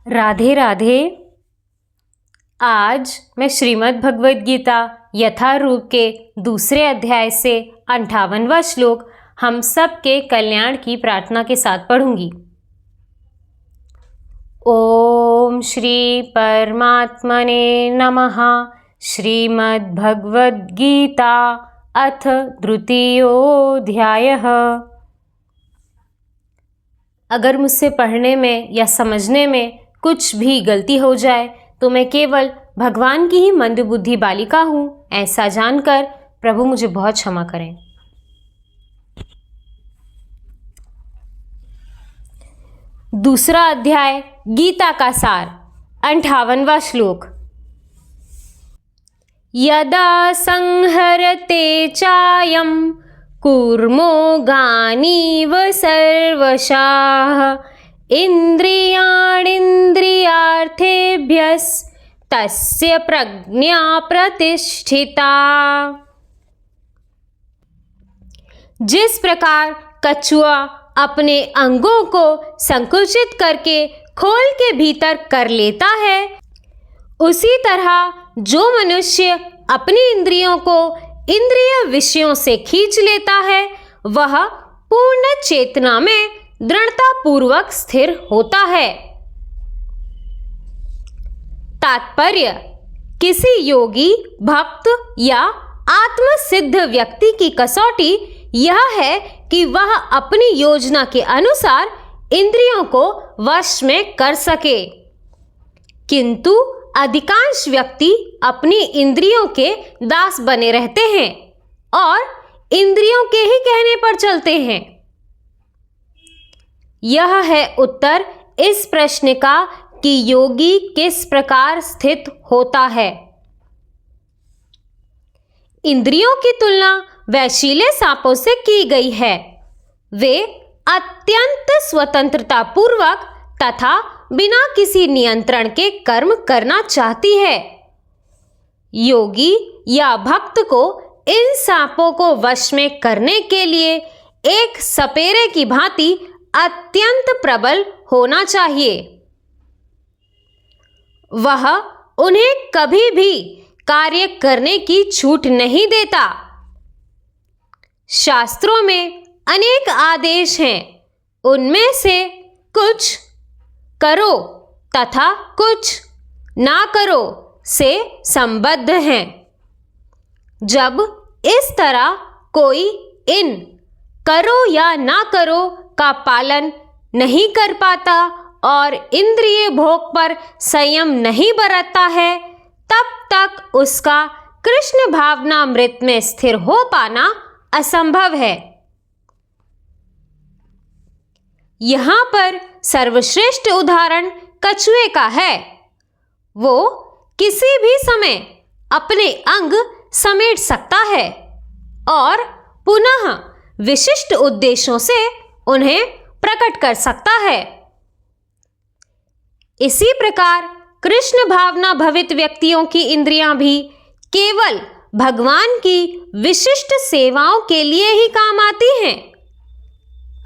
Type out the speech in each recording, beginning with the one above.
राधे राधे। आज मैं श्रीमद् भगवद गीता यथारूप के दूसरे अध्याय से 58वां श्लोक हम सब के कल्याण की प्रार्थना के साथ पढ़ूंगी। ओम श्री परमात्मने नमः। श्रीमद् भगवद गीता अथ तृतीयोऽध्यायः। अगर मुझसे पढ़ने में या समझने में कुछ भी गलती हो जाए तो मैं केवल भगवान की ही मंदबुद्धि बालिका हूँ, ऐसा जानकर प्रभु मुझे बहुत क्षमा करें। दूसरा अध्याय गीता का सार 58वां श्लोक। यदा संहरते चायं कूर्मो गानीव सर्वशाः इन्द्रियाणीन्द्रियार्थेभ्यस्तस्य प्रज्ञा प्रतिष्ठिता। जिस प्रकार कछुआ अपने अंगों को संकुचित करके खोल के भीतर कर लेता है, उसी तरह जो मनुष्य अपनी इंद्रियों को इंद्रिय विषयों से खींच लेता है वह पूर्ण चेतना में दृढ़ता पूर्वक स्थिर होता है। तात्पर्य, किसी योगी, भक्त या आत्मसिद्ध व्यक्ति की कसौटी यह है कि वह अपनी योजना के अनुसार इंद्रियों को वश में कर सके, किंतु अधिकांश व्यक्ति अपनी इंद्रियों के दास बने रहते हैं और इंद्रियों के ही कहने पर चलते हैं। यह है उत्तर इस प्रश्न का कि योगी किस प्रकार स्थित होता है। इंद्रियों की तुलना वैशीले सांपों से की गई है। वे अत्यंत स्वतंत्रता पूर्वक तथा बिना किसी नियंत्रण के कर्म करना चाहती है। योगी या भक्त को इन सांपों को वश में करने के लिए एक सपेरे की भांति अत्यंत प्रबल होना चाहिए। वह उन्हें कभी भी कार्य करने की छूट नहीं देता। शास्त्रों में अनेक आदेश हैं, उनमें से कुछ करो तथा कुछ ना करो से संबद्ध हैं। जब इस तरह कोई इन करो या ना करो का पालन नहीं कर पाता और इंद्रिय भोग पर संयम नहीं बरतता है, तब तक उसका कृष्ण भावनामृत में स्थिर हो पाना असंभव है। यहाँ पर सर्वश्रेष्ठ उदाहरण कछुए का है। वो किसी भी समय अपने अंग समेट सकता है और पुनः विशिष्ट उद्देश्यों से उन्हें प्रकट कर सकता है। इसी प्रकार कृष्ण भावना भवित व्यक्तियों की इंद्रियां भी केवल भगवान की विशिष्ट सेवाओं के लिए ही काम आती हैं,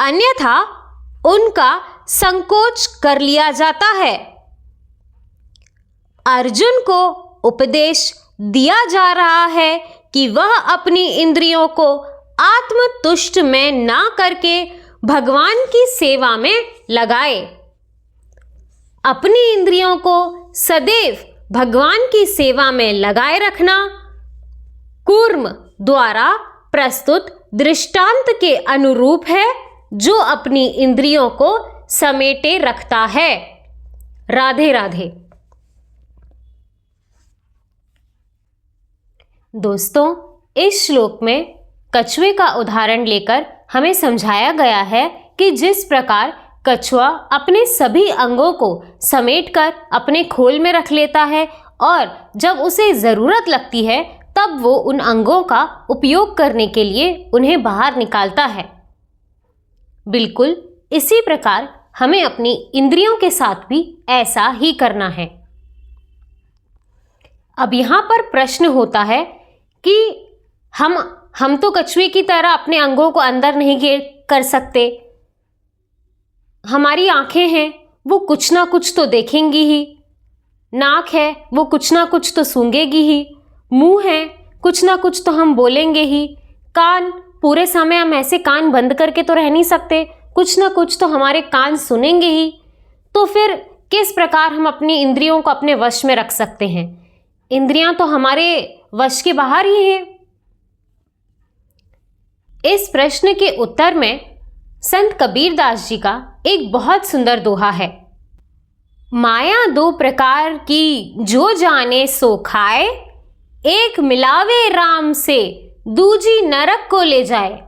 अन्यथा उनका संकोच कर लिया जाता है। अर्जुन को उपदेश दिया जा रहा है कि वह अपनी इंद्रियों को आत्मतुष्ट में ना करके भगवान की सेवा में लगाए। अपनी इंद्रियों को सदैव भगवान की सेवा में लगाए रखना कूर्म द्वारा प्रस्तुत दृष्टांत के अनुरूप है, जो अपनी इंद्रियों को समेटे रखता है। राधे राधे। दोस्तों, इस श्लोक में कछुए का उदाहरण लेकर हमें समझाया गया है कि जिस प्रकार कछुआ अपने सभी अंगों को समेटकर अपने खोल में रख लेता है और जब उसे जरूरत लगती है तब वो उन अंगों का उपयोग करने के लिए उन्हें बाहर निकालता है, बिल्कुल इसी प्रकार हमें अपनी इंद्रियों के साथ भी ऐसा ही करना है। अब यहाँ पर प्रश्न होता है कि हम तो कछुए की तरह अपने अंगों को अंदर नहीं कर सकते। हमारी आंखें हैं, वो कुछ ना कुछ तो देखेंगी ही, नाक है वो कुछ ना कुछ तो सूंघेगी ही, मुंह है कुछ ना कुछ तो हम बोलेंगे ही, कान पूरे समय हम ऐसे कान बंद करके तो रह नहीं सकते, कुछ ना कुछ तो हमारे कान सुनेंगे ही। तो फिर किस प्रकार हम अपनी इंद्रियों को अपने वश में रख सकते हैं? इंद्रियां तो हमारे वश के बाहर ही हैं। इस प्रश्न के उत्तर में संत कबीरदास जी का एक बहुत सुंदर दोहा है। माया दो प्रकार की जो जाने सो खाए, एक मिलावे राम से दूजी नरक को ले जाए।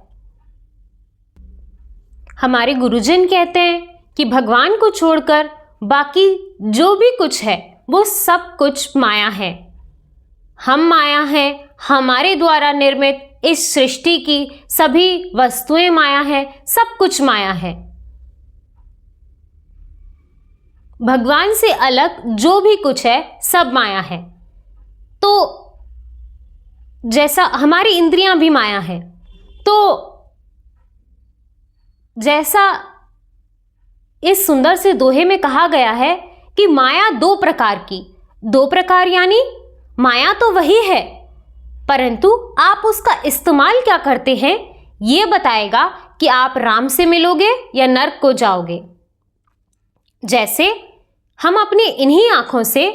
हमारे गुरुजन कहते हैं कि भगवान को छोड़कर बाकी जो भी कुछ है वो सब कुछ माया है। हम माया हैं, हमारे द्वारा निर्मित इस सृष्टि की सभी वस्तुएं माया है, सब कुछ माया है। भगवान से अलग जो भी कुछ है सब माया है। तो जैसा हमारी इंद्रियां भी माया है, तो जैसा इस सुंदर से दोहे में कहा गया है कि माया दो प्रकार की, दो प्रकार यानी माया तो वही है, परंतु आप उसका इस्तेमाल क्या करते हैं ये बताएगा कि आप राम से मिलोगे या नरक को जाओगे। जैसे हम अपनी इन्हीं आंखों से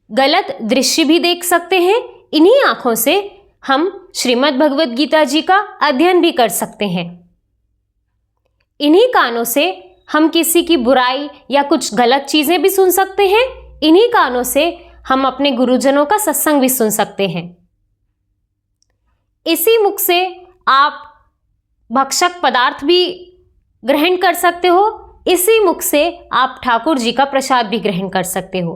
गलत दृश्य भी देख सकते हैं, इन्हीं आंखों से हम श्रीमद् भगवद गीता जी का अध्ययन भी कर सकते हैं, इन्हीं कानों से हम किसी की बुराई या कुछ गलत चीजें भी सुन सकते हैं, इन्हीं कानों से हम अपने गुरुजनों का सत्संग भी सुन सकते हैं। इसी मुख से आप भक्षक पदार्थ भी ग्रहण कर सकते हो, इसी मुख से आप ठाकुर जी का प्रसाद भी ग्रहण कर सकते हो।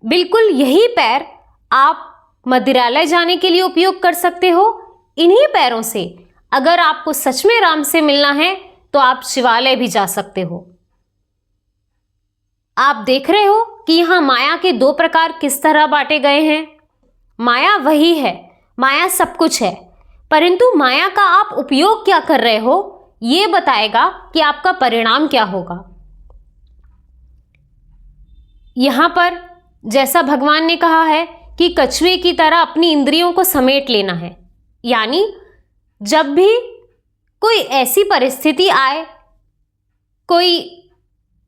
बिल्कुल यही पैर आप मंदिरालय जाने के लिए उपयोग कर सकते हो। इन्हीं पैरों से अगर आपको सच में राम से मिलना है तो आप शिवालय भी जा सकते हो। आप देख रहे हो कि यहां माया के दो प्रकार किस तरह बांटे गए हैं। माया वही है, माया सब कुछ है, परंतु माया का आप उपयोग क्या कर रहे हो यह बताएगा कि आपका परिणाम क्या होगा। यहां पर जैसा भगवान ने कहा है कि कछुए की तरह अपनी इंद्रियों को समेट लेना है, यानी जब भी कोई ऐसी परिस्थिति आए, कोई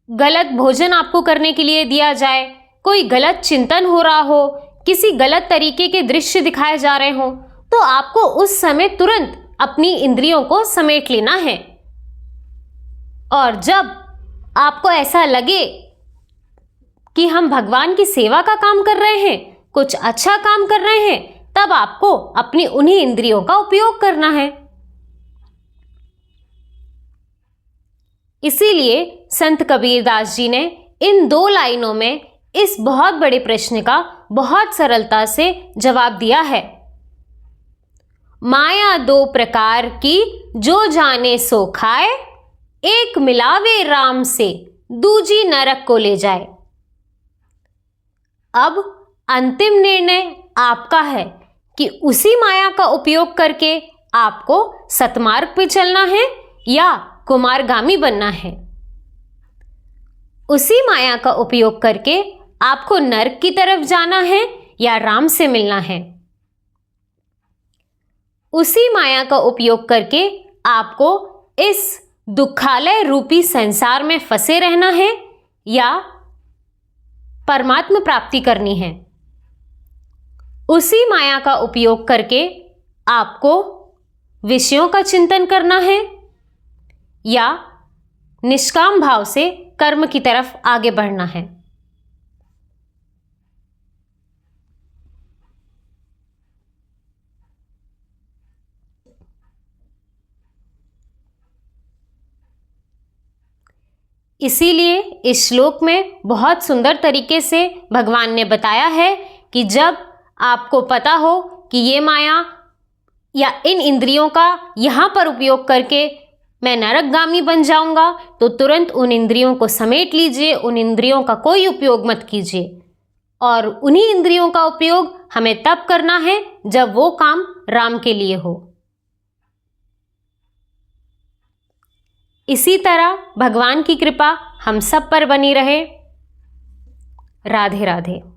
गलत भोजन आपको करने के लिए दिया जाए, कोई गलत चिंतन हो रहा हो, किसी गलत तरीके के दृश्य दिखाए जा रहे हो, तो आपको उस समय तुरंत अपनी इंद्रियों को समेट लेना है। और जब आपको ऐसा लगे कि हम भगवान की सेवा का काम कर रहे हैं, कुछ अच्छा काम कर रहे हैं, तब आपको अपनी उन्हीं इंद्रियों का उपयोग करना है। इसीलिए संत कबीरदास जी ने इन दो लाइनों में इस बहुत बड़े प्रश्न का बहुत सरलता से जवाब दिया है। माया दो प्रकार की जो जाने सो खाए, एक मिलावे राम से दूजी नरक को ले जाए। अब अंतिम निर्णय आपका है कि उसी माया का उपयोग करके आपको सतमार्ग पे चलना है या कुमारगामी बनना है। उसी माया का उपयोग करके आपको नरक की तरफ जाना है या राम से मिलना है। उसी माया का उपयोग करके आपको इस दुखालय रूपी संसार में फंसे रहना है या परमात्मा प्राप्ति करनी है। उसी माया का उपयोग करके आपको विषयों का चिंतन करना है या निष्काम भाव से कर्म की तरफ आगे बढ़ना है। इसीलिए इस श्लोक में बहुत सुंदर तरीके से भगवान ने बताया है कि जब आपको पता हो कि ये माया या इन इंद्रियों का यहाँ पर उपयोग करके मैं नरकगामी बन जाऊंगा, तो तुरंत उन इंद्रियों को समेट लीजिए, उन इंद्रियों का कोई उपयोग मत कीजिए। और उन्हीं इंद्रियों का उपयोग हमें तब करना है जब वो काम राम के लिए हो। इसी तरह भगवान की कृपा हम सब पर बनी रहे। राधे राधे।